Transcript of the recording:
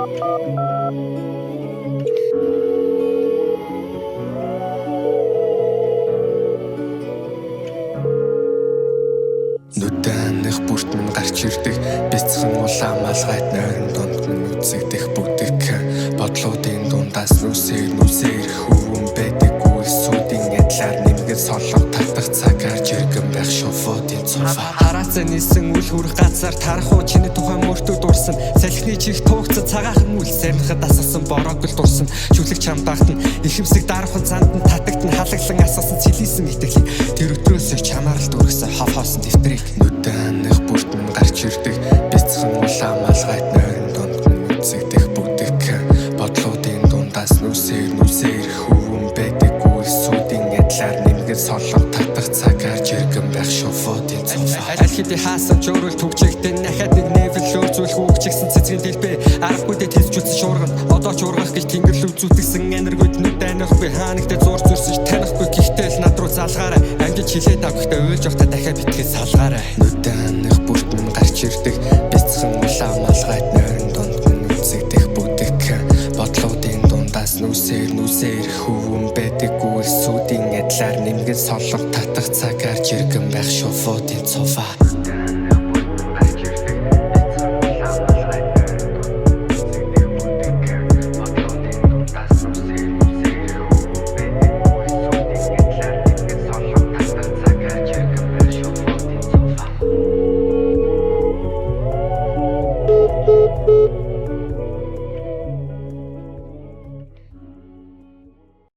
Нүдэнх бүрт минь гарч ирдэг бяцхан улаан малгайд нойрон донд минь үзэгдэх бүгдийг бодлуудын дундаас нүсээр хөвөн байдаггүй сүдийн ядлаар нэмгэн солох татах цаг гарч иргэн байх шофодын цуфа хараацаа нисэн үл хүрэх газар тарах уу чиний тухайн мөртөө дурсан салхины чих туугцад цагаахан үл сарнихад асасан борогл дурсан шүлэг чамдаагт нь ихэмсэг дарахын цанд нь татагт нь халаглан асасан цэлийсэн итгэлийг тэр өдрөөс чамаар л дүргсэн хоосон дэвтрийг нүдэнх бүрт минь гарч ирдэг бяцхан улаан малгайд нойрон донд минь үзэгдэх бүгдийг бодлуудын дундаас нүсээр хөвөн байдаггүй сүдийн ядлаар нэмгэн солох татах цаг гарч иргэн байх шофодын цуфа аль хэдийн хаасан ч өөрөө түгжигдэн дахиад нэг нэвэл лөөцүүлэх үгчигсэн цэцгийн дэлбээ аргагүйдээ тэлжүүлсэн шуурган одоо ч ургах гэж тэнгэрл үзүүлсэн энергүүд нүдэнхгүй хаанагтай зур зүрсэж танихгүй гэхдээ л над руу залгаарай амжиж хилээд авахтай уйлж явахдаа дахиад битгий салгаарай нүдэнх бүрт минь гарч ирдэг бяцхан улаан малгайд нойрон донд минь үзэгдэх бүгдийг бодлуудын дундаас нүсээр хөвөн байдаггүй сүдийн ядлаар нэмгэн солох татах цаг гарч иргэн байх шофодын цуфа